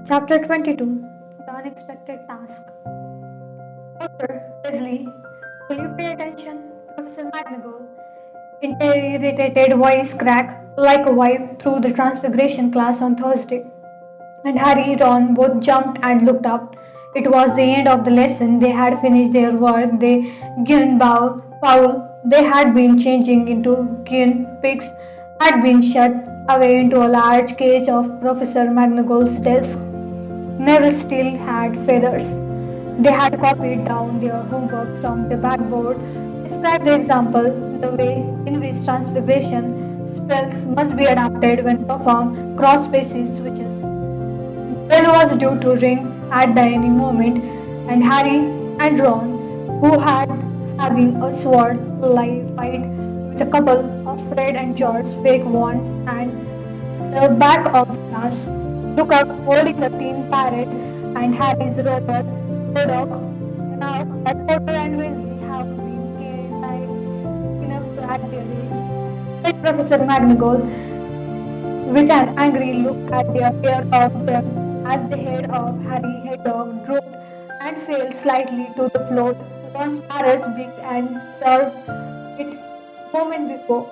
Chapter 22. The Unexpected Task. Dr. Wesley, will you pay attention? Professor McNagall, interrogated voice cracked like a wipe through the Transfiguration class on Thursday. And Harry and Ron both jumped and looked up. It was the end of the lesson. They had finished their work. They Gin Paul, they had been changing into Gin pigs, had been shut away into a large cage of Professor McNagall's desk. Neville still had feathers. They had copied down their homework from the backboard. Describe the example, the way in which transfiguration spells must be adapted when performed cross species switches. The bell was due to ring at the any moment, and Harry and Ron, who had having a sword live fight with a couple of Fred and George fake wands and the back of the class, look up holding the tin parrot and Harry's rubber Murdoch. Now that Potter and Weasley have been kind enough to act their age, said Professor McGonagall with an angry look at the pair of them as the head of Harry Hedgehog drooped and fell slightly to the floor. Ron's parrots blinked and served it moment before.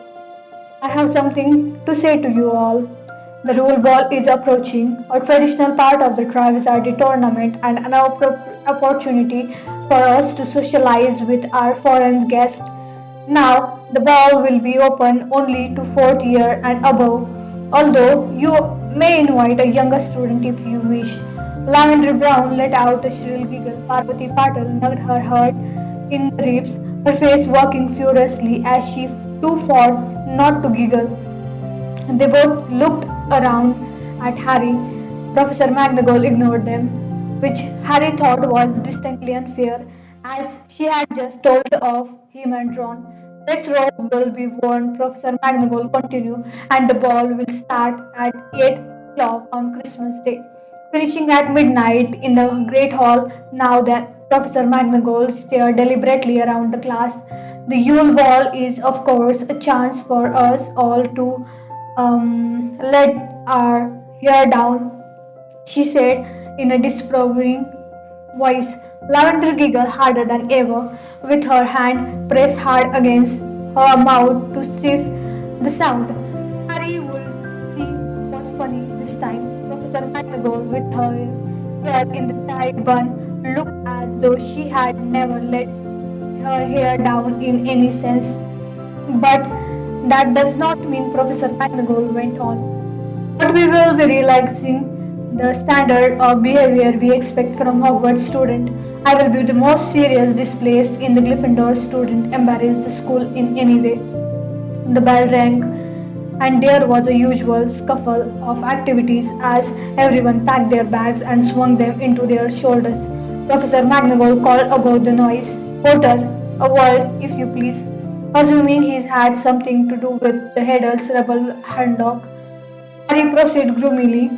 I have something to say to you all. The rule ball is approaching. A traditional part of the Travisardi tournament and an opportunity for us to socialize with our foreign guests. Now, the ball will be open only to fourth year and above, although you may invite a younger student if you wish. Lavender Brown let out a shrill giggle. Parvati Patil nugged her heart in the ribs, her face working furiously as she too fought not to giggle. They both looked around at Harry. Professor McGonagall ignored them, which Harry thought was distinctly unfair, as she had just told of him and Ron. This robe will be worn, Professor McGonagall continued, and the ball will start at 8 o'clock on Christmas Day, finishing at midnight in the Great Hall. Now that Professor McGonagall stared deliberately around the class, the Yule Ball is, of course, a chance for us all to let our hair down, she said in a disapproving voice. Lavender giggled harder than ever, with her hand pressed hard against her mouth to stiff the sound. Harry would see was funny this time. Professor McGonagall, with her hair in the tight bun, looked as though she had never let her hair down in any sense. But that does not mean Professor McGonagall went on. But we will be relaxing the standard of behavior we expect from Hogwarts student. I will be the most serious displaced in the Gryffindor student embarrass the school in any way. The bell rang, and there was a usual scuffle of activities as everyone packed their bags and swung them into their shoulders. Professor McGonagall called above the noise, Potter, a word, if you please, assuming he's had something to do with the Heddle's rebel handoff. Harry proceeded gloomily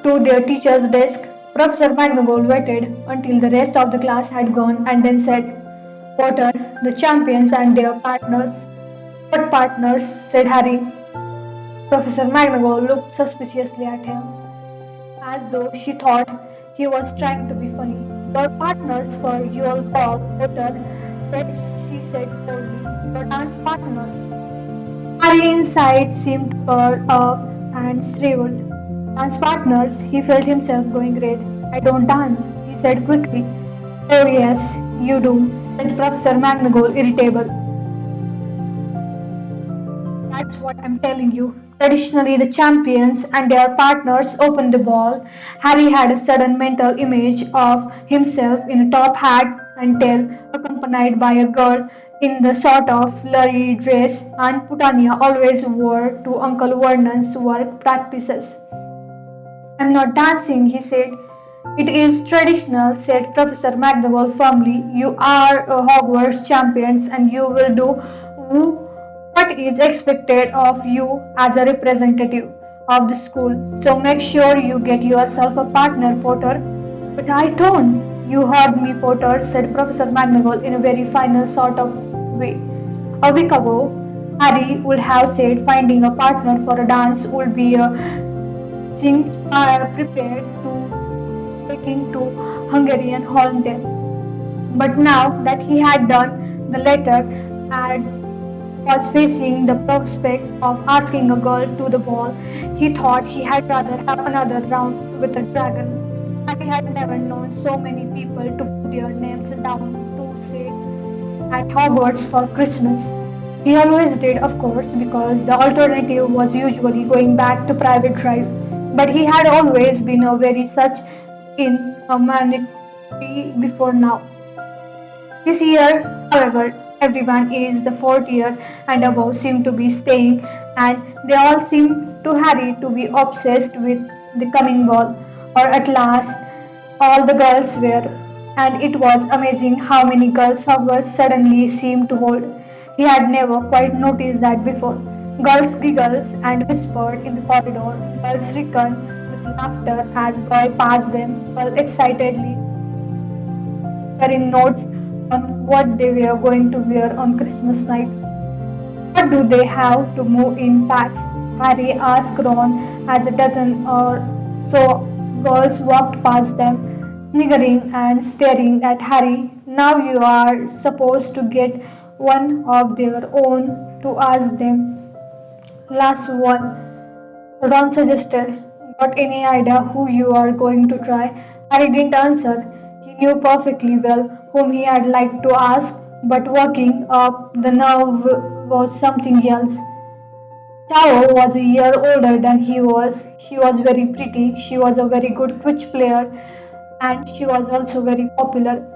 to their teacher's desk. Professor McGonagall waited until the rest of the class had gone and then said, Potter, the champions and their partners. What partners? Said Harry. Professor McGonagall looked suspiciously at him, as though she thought he was trying to be funny. Your partners for your ball, Potter, said she said coldly. Your dance partner. Harry inside seemed to curl up and shriveled. Dance partners, he felt himself going red. I don't dance, he said quickly. Oh yes, you do, said Professor McGonagall, irritable. That's what I'm telling you. Traditionally, the champions and their partners open the ball. Harry had a sudden mental image of himself in a top hat and tail, accompanied by a girl in the sort of flurry dress Aunt Putania always wore to Uncle Vernon's work practices. I'm not dancing, he said. It is traditional, said Professor McGonagall firmly. You are a Hogwarts champions and you will do what is expected of you as a representative of the school. So make sure you get yourself a partner, Potter. But I don't. You heard me, Potter, said Professor McGonagall in a very final sort of way. A week ago, Harry would have said finding a partner for a dance would be a Jinx prepared to taking to Hungarian holiday. But now that he had done the letter and was facing the prospect of asking a girl to the ball, he thought he had rather have another round with a dragon. Harry had never known so many people to put their names down to say at Hogwarts for Christmas. He always did, of course, because the alternative was usually going back to private drive. But he had always been a very such in a humanity before now. This year, however, everyone is the fourth year and above seem to be staying, and they all seem to Harry to be obsessed with the coming ball, or at last all the girls were, and it was amazing how many girls Hogwarts suddenly seemed to hold. He had never quite noticed that before. Girls giggled and whispered in the corridor. Girls reckoned with laughter as boy passed them, while excitedly comparing notes on what they were going to wear on Christmas night. What do they have to move in packs? Harry asked Ron as a dozen or so girls walked past them, sniggering and staring at Harry. Now you are supposed to get one of their own to ask them. Last one, Ron suggested. Got any idea who you are going to try? Harry didn't answer. He knew perfectly well whom he had liked to ask, but working up the nerve was something else. Chao was a year older than he was. She was very pretty, she was a very good Quidditch player, and she was also very popular.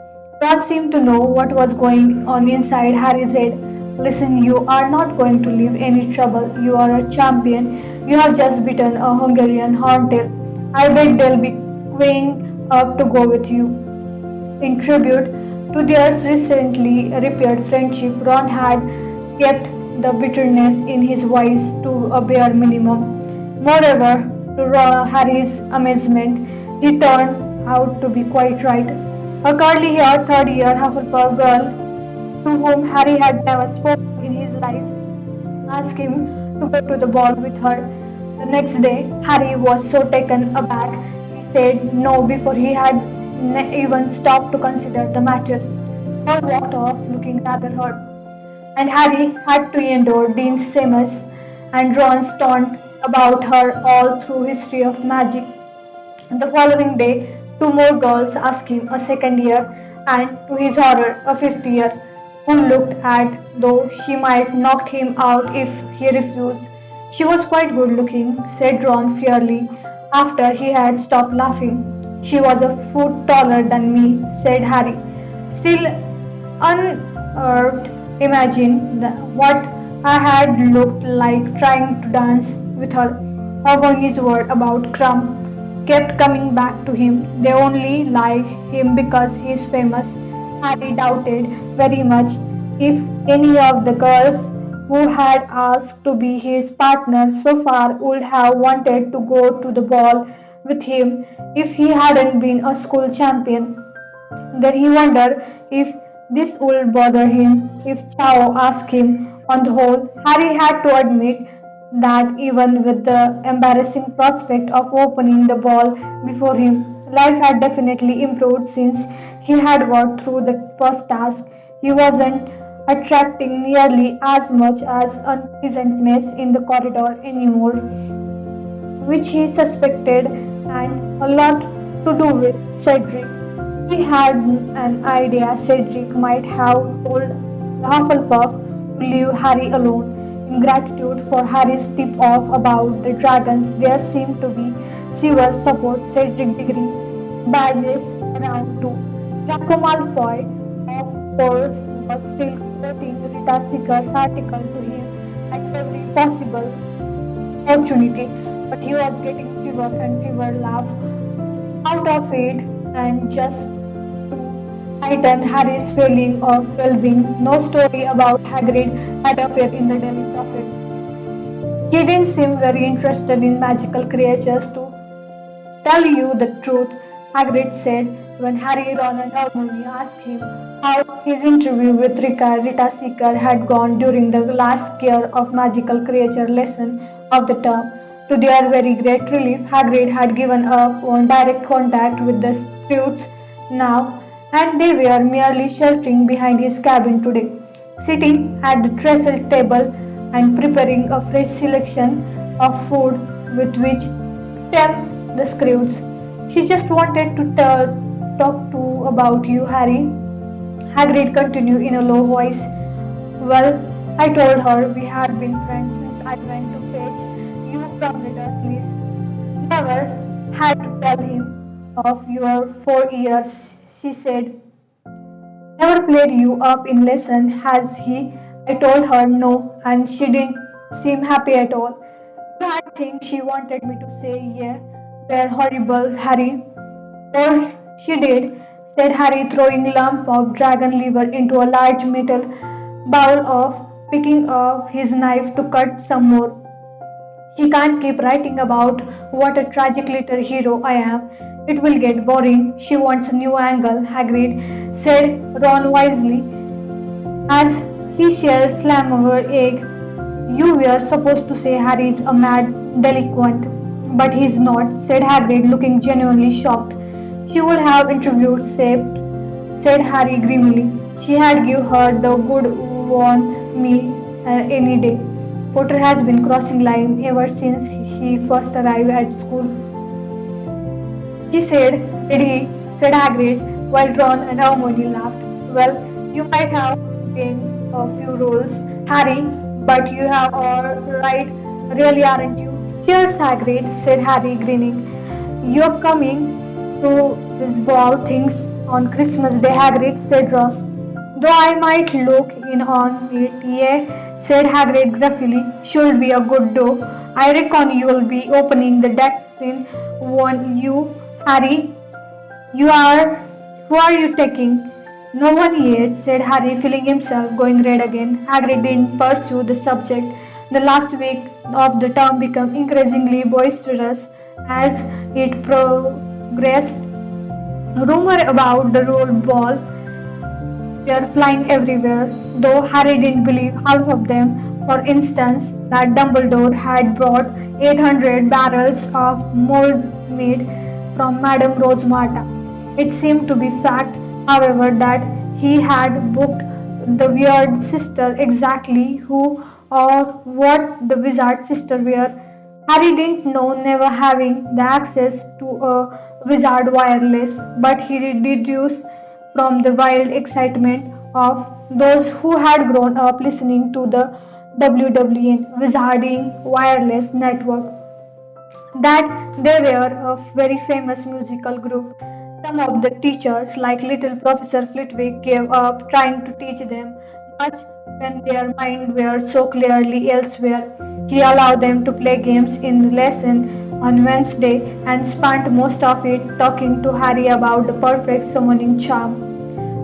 Ron seemed to know what was going on inside Harry's head. Listen, you are not going to leave any trouble. You are a champion. You have just beaten a Hungarian horntail. I bet they'll be queuing up to go with you. In tribute to their recently repaired friendship, Ron had kept the bitterness in his voice to a bare minimum. Moreover, to Harry's amazement, he turned out to be quite right. A curly haired third year Hufflepuff girl to whom Harry had never spoken in his life asked him to go to the ball with her. The next day, Harry was so taken aback he said no before he had even stopped to consider the matter. Paul walked off looking rather hurt, and Harry had to endure Dean Seamus and Ron's taunt about her all through history of magic. The following day, two more girls asked him a second year and, to his horror, a fifth year, who looked at though she might knock him out if he refused. She was quite good looking, said Ron fiercely, after he had stopped laughing. She was a foot taller than me, said Harry. Still unearthed, imagine what I had looked like trying to dance with her. Having his word about Crumb kept coming back to him. They only like him because he is famous. Harry doubted very much if any of the girls who had asked to be his partner so far would have wanted to go to the ball with him if he hadn't been a school champion. Then he wondered if this would bother him if Chao asked him. On the whole, Harry had to admit that even with the embarrassing prospect of opening the ball before him, life had definitely improved since he had got through the first task. He wasn't attracting nearly as much as unpleasantness in the corridor anymore, which he suspected had a lot to do with Cedric. He had an idea Cedric might have told the Hufflepuff to leave Harry alone. In gratitude for Harry's tip off about the dragons, there seemed to be severe support Cedric degree badges around too. Draco Malfoy, of course, was still quoting Rita Seeker's article to him at every possible opportunity, but he was getting fewer and fewer laughs out of it, and just to heighten Harry's feeling of well-being, no story about Hagrid had appeared in the Daily Prophet. He didn't seem very interested in magical creatures to tell you the truth, Hagrid said when Harry, Ron and Hermione asked him how his interview with Rita Seeker had gone during the last scare of magical creature lesson of the term. To their very great relief, Hagrid had given up on direct contact with the Scrooges now, and they were merely sheltering behind his cabin today, sitting at the trestle table and preparing a fresh selection of food with which to tell the Scrooges. She just wanted to talk to about you, Harry. Hagrid continued in a low voice. Well, I told her we had been friends since I went to fetch you from the Dursleys. Never had to tell him of your 4 years, she said. Never played you up in lesson, has he? I told her no, and she didn't seem happy at all. You had think she wanted me to say, yeah, we're horrible, Harry. Or she did, said Harry, throwing lump of dragon liver into a large metal bowl of picking up his knife to cut some more. She can't keep writing about what a tragic little hero I am. It will get boring. She wants a new angle, Hagrid said Ron wisely as he shelled slam over egg. You were supposed to say Harry's a mad delinquent, but he's not, said Hagrid, looking genuinely shocked. She would have interviewed Safe, said Harry grimly. She had give her the good one me any day. Potter has been crossing line ever since he first arrived at school. She said, did he? Said Hagrid, while Ron and Hermione laughed. Well, you might have gained a few rules, Harry, but you have all right, really aren't you? Cheers, Hagrid, said Harry, grinning. You're coming to this ball things on Christmas Day, Hagrid, said Ron. Though I might look in on it, yeah, said Hagrid gruffly. Should be a good dough. I reckon you'll be opening the decks in one you, Harry. You are. Who are you taking? No one yet, said Harry, feeling himself going red again. Hagrid didn't pursue the subject. The last week of the term became increasingly boisterous as it progressed. Rumor about the roll ball were flying everywhere, though Harry didn't believe half of them. For instance, that Dumbledore had brought 800 barrels of mold mead from Madame Rosemarta. It seemed to be fact, however, that he had booked the weird sister exactly who or what the wizard sister were. Harry didn't know, never having the access to a wizard wireless, but he deduced from the wild excitement of those who had grown up listening to the WWN Wizarding Wireless Network that they were a very famous musical group. Some of the teachers, like little Professor Flitwick, gave up trying to teach them much when their minds were so clearly elsewhere. He allowed them to play games in the lesson on Wednesday and spent most of it talking to Harry about the perfect summoning charm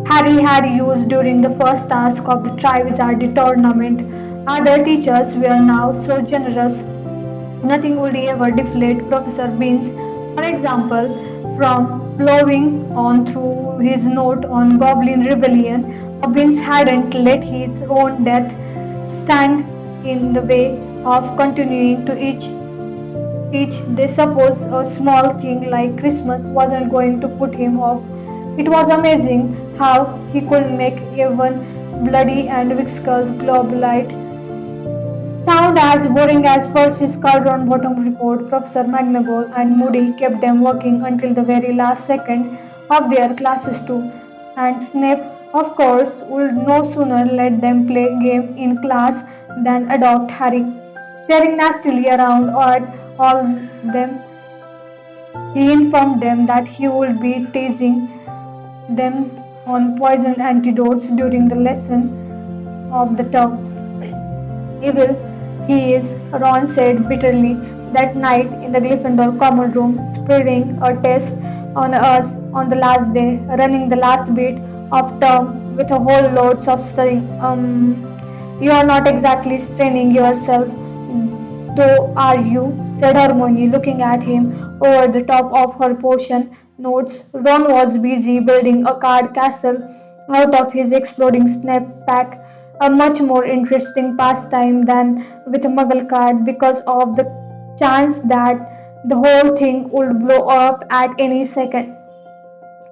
Harry had used during the first task of the Triwizard tournament. Other teachers were now so generous nothing would ever deflate Professor Beans, for example, from plowing on through his note on Goblin Rebellion. Beans hadn't let his own death stand in the way of continuing to teach. They suppose a small thing like Christmas wasn't going to put him off. It was amazing how he could make even bloody and viscous globulite sound as boring as Percy's Cauldron Bottom report. Professor McGonagall and Moody kept them working until the very last second of their classes too. And Snape, of course, would no sooner let them play game in class than adopt Harry. Staring nastily around at all them, he informed them that he would be teasing them on poison antidotes during the lesson of the term. Evil he is, Ron said bitterly that night in the Gryffindor common room, spreading a test on us on the last day, running the last bit of term with a whole loads of studying. You are not exactly straining yourself, though, are you? Said Hermione, looking at him over the top of her potion notes. Ron was busy building a card castle out of his exploding snap pack, a much more interesting pastime than with a muggle card because of the chance that the whole thing would blow up at any second.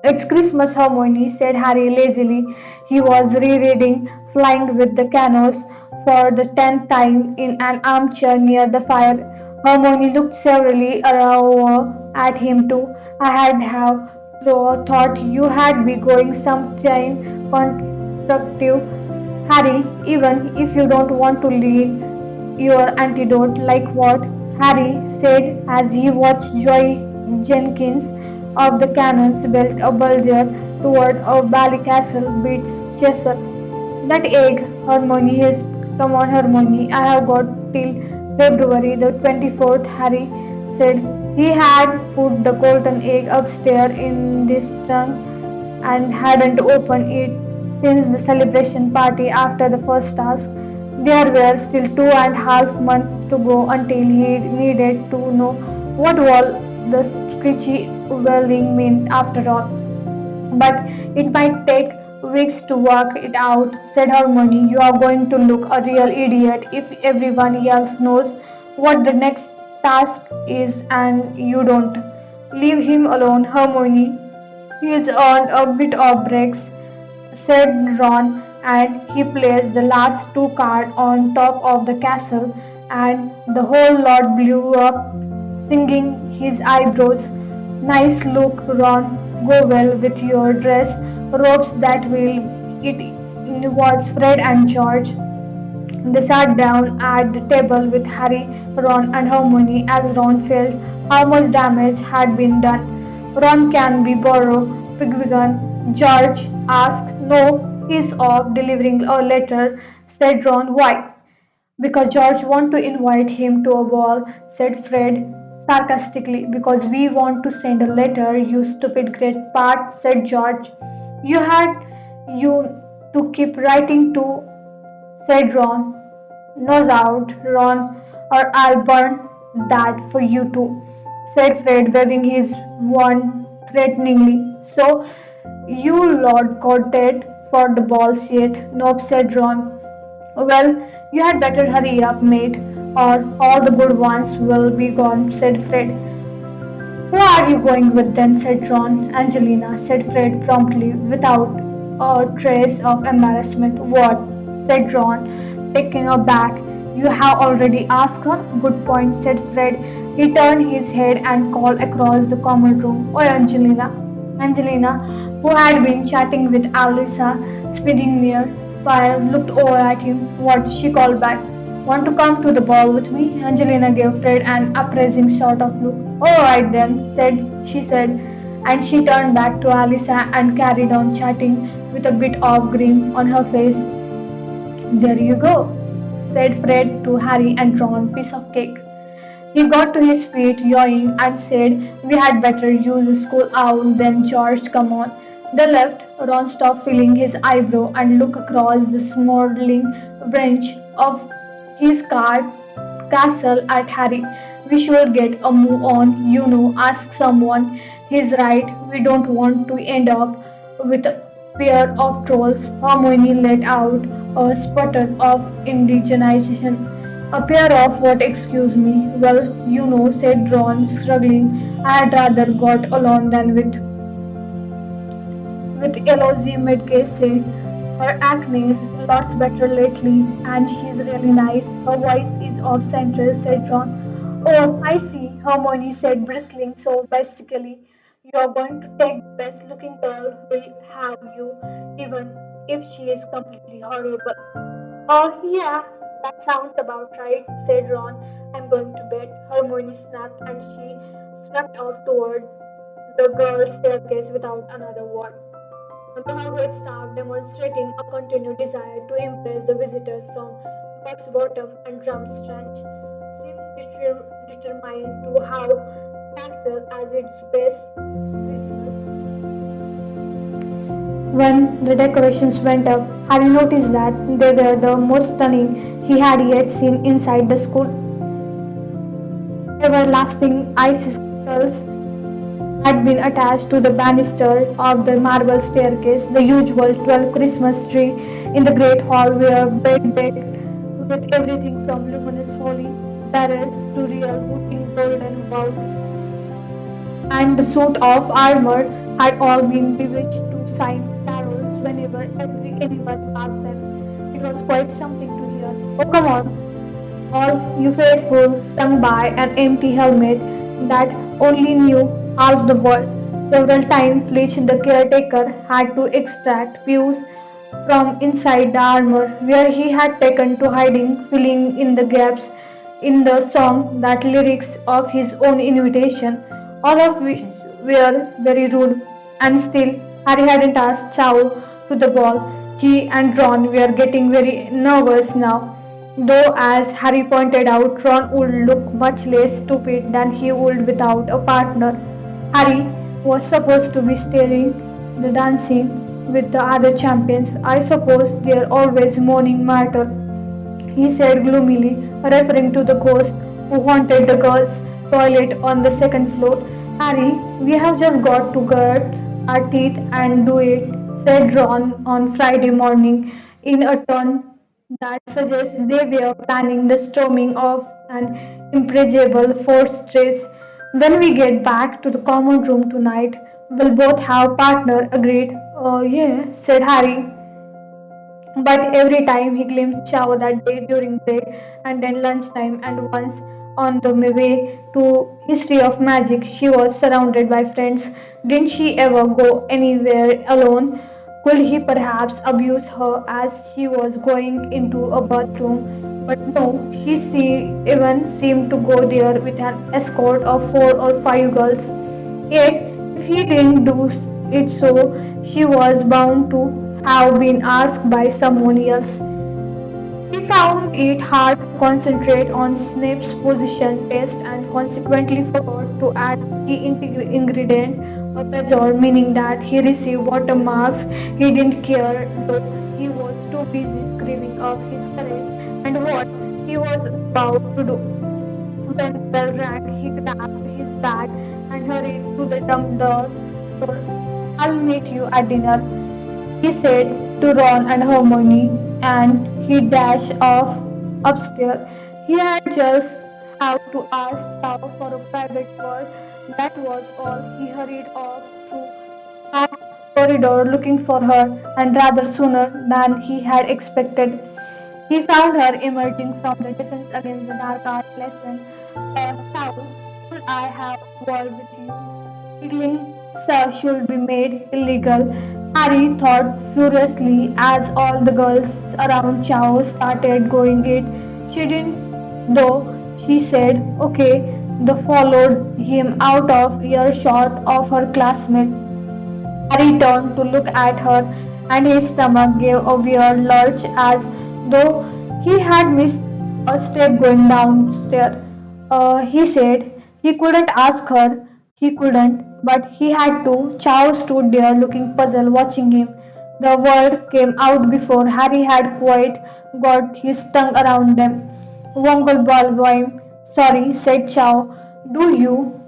It's Christmas, Hermione, said Harry lazily. He was rereading Flying with the Canoes for the 10th time in an armchair near the fire. Hermione looked severely over at him too. I had have thought you had be going something constructive, Harry, even if you don't want to lead your antidote. Like what? Harry said as he watched Joy Jenkins of the Cannons build a bulger toward a Ballycastle beats Chester. That egg, Harmony is. Come on, Harmony, I have got till February the 24th, Harry said. He had put the golden egg upstairs in this trunk and hadn't opened it since the celebration party after the first task. There were still 2.5 months to go until he needed to know what all the screechy wailing meant after all. But it might take weeks to work it out, said Hermione. You are going to look a real idiot if everyone else knows what the next task is and you don't. Leave him alone, Hermione. He's earned a bit of breaks, said Ron, and he placed the last two cards on top of the castle, and the whole lot blew up, singing his eyebrows. Nice look, Ron. Go well with your dress. Ropes that will. It was Fred and George. They sat down at the table with Harry, Ron, and Hermione as Ron felt how much damage had been done. Ron can we borrow Pigwidgeon? George asked. No, he's off delivering a letter, said Ron. Why? Because George wants to invite him to a ball, said Fred sarcastically. Because we want to send a letter, you stupid great part, said George. You had you to keep writing to, said Ron. Nose out, Ron, or I'll burn that for you too, said Fred, waving his wand threateningly. So, you Lord Goblet for the balls yet? Nope, said Ron. Well, you had better hurry up, mate, or all the good ones will be gone, said Fred. Who are you going with then? Said Ron. Angelina, said Fred promptly, without a trace of embarrassment. What? Said Ron, taking aback. You have already asked her? Good point, said Fred. He turned his head and called across the common room. Oh, Angelina. Angelina, who had been chatting with Alisa, speeding near fire, looked over at him. What? She called back. Want to come to the ball with me? Angelina gave Fred an appraising sort of look. All right then, said, and she turned back to Alisa and carried on chatting with a bit of grin on her face. There you go, said Fred to Harry and Ron, piece of cake. He got to his feet, yawning, and said, we had better use a school owl than George, come on. They left. Ron stopped feeling his eyebrow and looked across the smoldering branch of his castle at Harry. We should get a move on, ask someone. He's right, we don't want to end up with a pair of trolls. Hermione let out a sputter of indignation. A pair of what, excuse me? Well, said Ron, struggling. I'd rather got along than with Elodie Medcase. Her acne lots better lately, and she's really nice. Her voice is off center, said Ron. Oh, I see, Hermione said, bristling. So basically, you are going to take the best looking girl will have you, even if she is completely horrible. Oh, yeah, that sounds about right, said Ron. I'm going to bed. Hermione snapped and she swept off toward the girls' staircase without another word. The Harvard staff, demonstrating a continued desire to impress the visitors from Buck's Bottom and Drumstranch, seemed determined to have Castle as its best Christmas. When the decorations went up, Harry noticed that they were the most stunning he had yet seen inside the school. Everlasting icicles had been attached to the banister of the marble staircase. The usual 12 Christmas tree in the great hall were decked with everything from luminous holly barrels to real hooting golden bouts, and the suit of armor had all been bewitched to sing carols whenever anyone passed them. It was quite something to hear. Oh, come on, all you faithful, sung by an empty helmet that only knew half the word. Several times Fletch the caretaker had to extract pews from inside the armor where he had taken to hiding, filling in the gaps in the song that lyrics of his own invitation, all of which were very rude. And still, Harry hadn't asked Chow to the ball. He and Ron were getting very nervous now. Though, as Harry pointed out, Ron would look much less stupid than he would without a partner. Harry was supposed to be steering the dancing with the other champions. I suppose they're always mourning Myrtle, he said gloomily, referring to the ghost who haunted the girls' toilet on the second floor. Harry, we have just got to grit our teeth and do it, said Ron on Friday morning in a tone that suggests they were planning the storming of an impregnable fortress. When we get back to the common room tonight, we'll both have partner agreed. Oh yeah, said Harry, but every time he glimpsed Chow that day during break and then lunchtime and once on the way to History of Magic, she was surrounded by friends. Didn't she ever go anywhere alone? Could he perhaps abuse her as she was going into a bathroom? But no, even seemed to go there with an escort of 4 or 5 girls. Yet, if he didn't do it so, she was bound to have been asked by someone else. He found it hard to concentrate on Snape's position test and consequently forgot to add key ingredient a Pezor, meaning that he received watermarks. He didn't care though he was too busy screaming of his courage and what he was about to do. When the bell rang, he grabbed his bag and hurried to the dumb door. I'll meet you at dinner, he said to Ron and Hermione, and he dashed off upstairs. He had just have to ask Tao for a private word. That was all. He hurried off through that corridor looking for her, and rather sooner than he had expected. He found her emerging from the Defense Against the Dark Art lesson. Tao, could I have a word with you? Giggling should be made illegal. Harry thought furiously as all the girls around Chow started going it. She didn't, though, she said, okay, they followed him out of earshot of her classmate. Harry turned to look at her, and his stomach gave a weird lurch as though he had missed a step going downstairs. He said he couldn't ask her, he couldn't, but he had to. Chow stood there looking puzzled, watching him. The word came out before Harry had quite got his tongue around them. Wongle Balboim, sorry, said Chow. Do you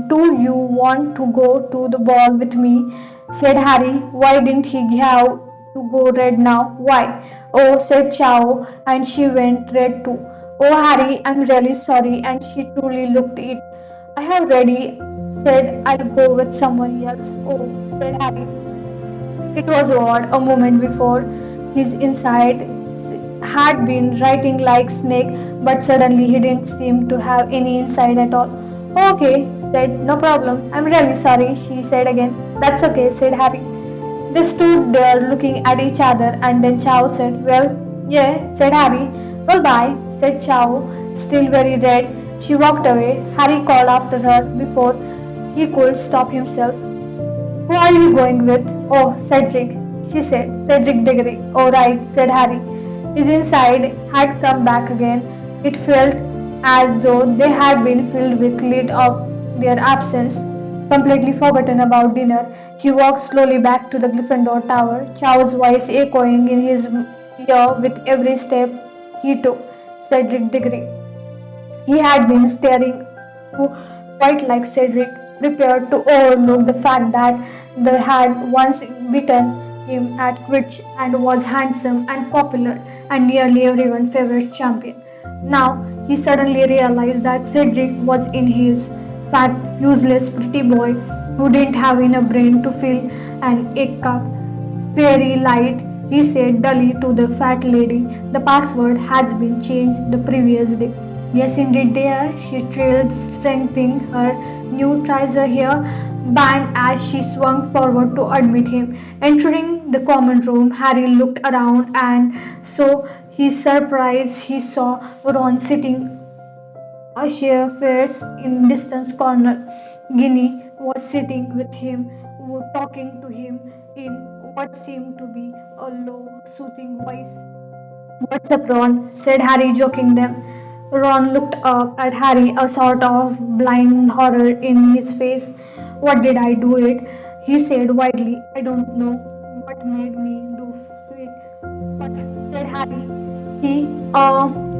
do you want to go to the ball with me? Said Harry. Why didn't he have to go red now? Why? Oh, said Chow, and she went red too. Oh, Harry, I'm really sorry, and she truly looked it. I have already said I'll go with someone else. Oh, said Harry. It was odd. A moment before, his inside had been writing like snake, but suddenly he didn't seem to have any inside at all. Okay, said, no problem. I'm really sorry, she said again. That's okay, said Harry. They stood there looking at each other, and then Chow said, well, yeah, said Harry. Well, bye, said Chow, still very red. She walked away. Harry called after her before he could stop himself. Who are you going with? Oh, Cedric, she said. Cedric Diggory. Oh, right, said Harry. His inside had come back again. It felt as though they had been filled with lid of their absence. Completely forgotten about dinner, he walked slowly back to the Gryffindor Tower, Chow's voice echoing in his ear with every step he took. Cedric Diggory. He had been staring quite like Cedric, prepared to overlook the fact that they had once beaten him at Quidditch and was handsome and popular and nearly everyone's favorite champion. Now he suddenly realized that Cedric was in his fat, useless, pretty boy who didn't have enough brain to fill an egg cup. Fairy light, he said dully to the fat lady. The password has been changed the previous day. Yes, indeed, dear, she trailed, strengthening her new trouser hair band as she swung forward to admit him. Entering the common room, Harry looked around and so his surprise he saw Ron sitting a sheer face in distance corner. Ginny was sitting with him, talking to him in what seemed to be a low, soothing voice. What's up, Ron? Said Harry, joking them. Ron looked up at Harry, a sort of blind horror in his face. What did I do it? He said widely. I don't know what made me do it. What? Said Harry. He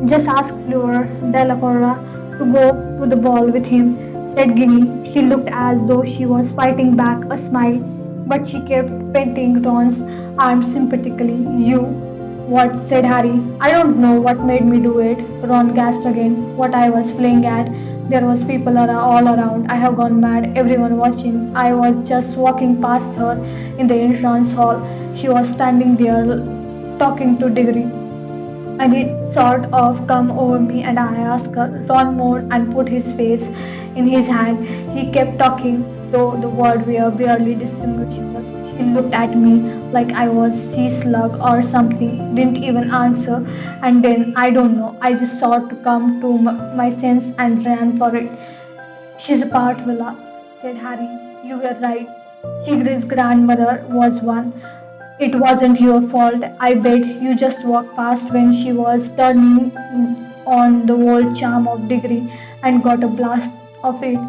just asked Fleur Delacora to go to the ball with him, said Ginny. She looked as though she was fighting back a smile, but she kept petting Ron's arm sympathetically. You? What? Said Harry. I don't know what made me do it. Ron gasped again. What I was playing at. There was people all around. I have gone mad. Everyone watching. I was just walking past her in the entrance hall. She was standing there talking to Diggory and it sort of come over me and I asked her, Ron more and put his face in his hand. He kept talking, though the words were barely distinguishable. She looked at me like I was sea slug or something, didn't even answer, and then I don't know. I just sought to come to my sense and ran for it. She's a part villa, said Harry. You were right. Chigri's grandmother was one. It wasn't your fault. I bet you just walked past when she was turning on the old charm of degree and got a blast of it.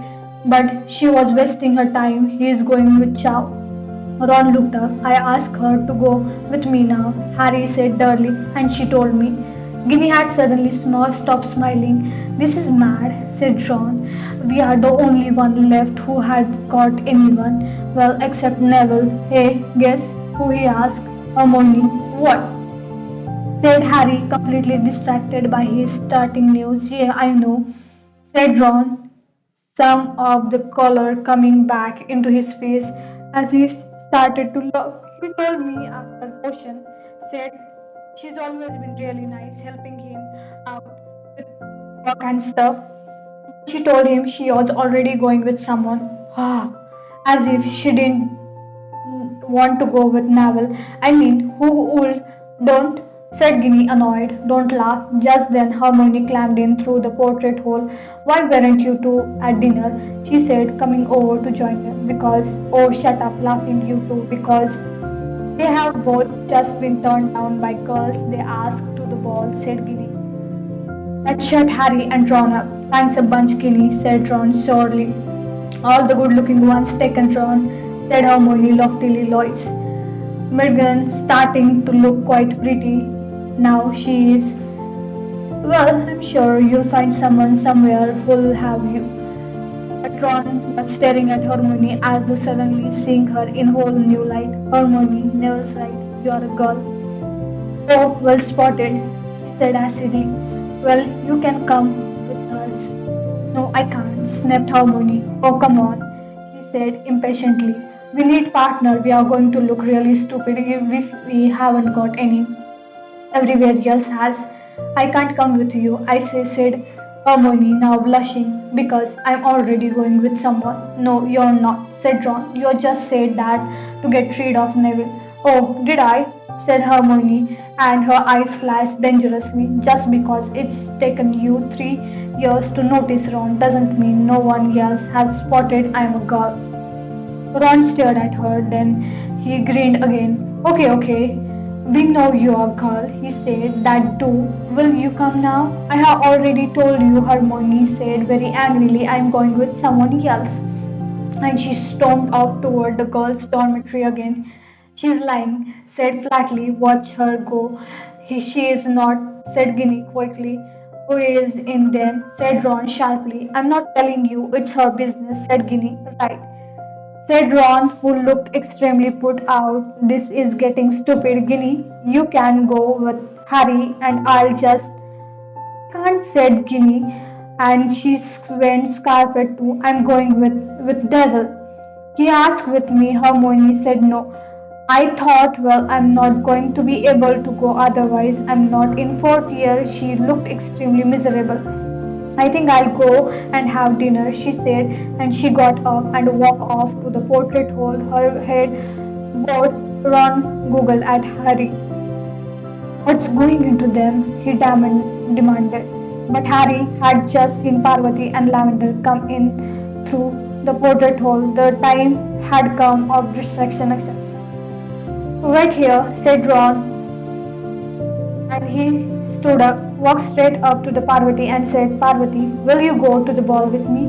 But she was wasting her time. He is going with Chow. Ron looked up. I asked her to go with me now, Harry said dully, and she told me. Ginny had suddenly stopped smiling. This is mad, said Ron. We are the only one left who had got anyone. Well, except Neville. Hey, guess who he asked? Hermione. What? Said Harry, completely distracted by his starting news. Yeah, I know, said Ron, some of the color coming back into his face as he started to laugh. He told me after caution, said she's always been really nice, helping him out with work and stuff. She told him she was already going with someone. Ah, as if she didn't want to go with Naval. I mean, who would? Don't, said Ginny, annoyed. Don't laugh. Just then Hermione climbed in through the portrait hole. Why weren't you two at dinner? She said, coming over to join them. Because, oh, shut up, laughing you two, because they have both just been turned down by girls they asked to the ball, said Ginny. That shut Harry and Ron up. Thanks a bunch, Ginny, said Ron sorely. All the good-looking ones taken, Ron, said Hermione loftily. Lois. Megan starting to look quite pretty. Now she is. Well, I'm sure you'll find someone somewhere who'll have you. But Ron was staring at Hermione as though suddenly seeing her in whole new light. Hermione, Neville's right. You're a girl. Oh, well spotted, she said acidly. Well, you can come with us. No, I can't, snapped Hermione. Oh, come on, he said impatiently. We need partner. We are going to look really stupid if we haven't got any. Everywhere else has. I can't come with you, said Hermione, now blushing, because I'm already going with someone. No, you're not, said Ron. You just said that to get rid of Neville. Oh, did I? Said Hermione, and her eyes flashed dangerously. Just because it's taken you 3 years to notice Ron doesn't mean no one else has spotted I'm a girl. Ron stared at her, then he grinned again. Okay, okay. We know you're a girl, he said. That too. Will you come now? I have already told you, Hermione said very angrily. I'm going with someone else. And she stormed off toward the girls' dormitory again. She's lying, said flatly. Watch her go. She is not, said Ginny quickly. Who is in then? Said Ron sharply. I'm not telling you, it's her business, said Ginny. Right, said Ron, who looked extremely put out. This is getting stupid, Ginny. You can go with Harry and I'll just Can't said Ginny, and she went scarpet too. I'm going with devil. He asked with me. Hermione said no. I thought, well, I'm not going to be able to go otherwise. I'm not in fourth year. She looked extremely miserable. I think I'll go and have dinner, she said, and she got up and walked off to the portrait hole. Her head bowed. Ron Google at Harry. What's going into them? He demanded. But Harry had just seen Parvati and Lavender come in through the portrait hole. The time had come of distraction. Wait here, said Ron, and he stood up, walked straight up to the Parvati and said, Parvati, will you go to the ball with me?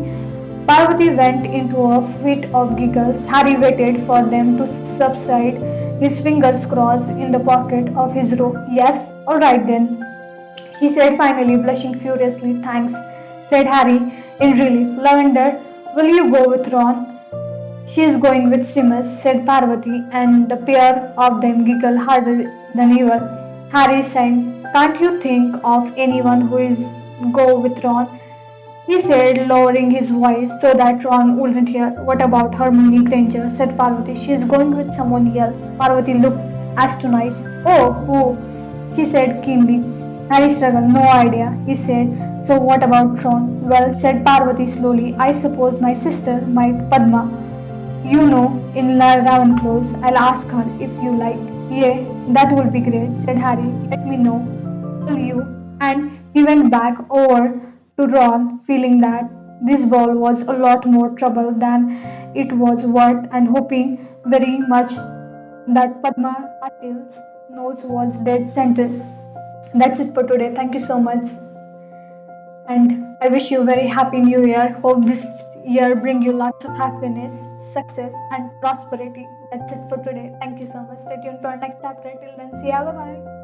Parvati went into a fit of giggles. Harry waited for them to subside, his fingers crossed in the pocket of his robe. Yes, all right then, she said finally, blushing furiously. Thanks, said Harry in relief. Lavender, will you go with Ron? She is going with Seamus, said Parvati, and the pair of them giggled harder than ever. Harry said, can't you think of anyone who is go with Ron? He said, lowering his voice so that Ron wouldn't hear. What about Hermione Granger? Said Parvati. She is going with someone else. Parvati looked astonished. Oh, who? She said keenly. Harry struggled. No idea, he said. So what about Ron? Well, said Parvati slowly, I suppose my sister might Padma. You know, in Ravenclaw's, I'll ask her if you like. Yeah, that would be great, said Harry. Let me know. Will you? And he went back over to Ron, feeling that this ball was a lot more trouble than it was worth and hoping very much that Padma Patil's nose was dead center. That's it for today. Thank you so much. And I wish you a very happy new year. Hope this year bring you lots of happiness, success and prosperity. That's it for today. Thank you so much. Stay tuned for our next chapter. Till then, see ya. Bye bye.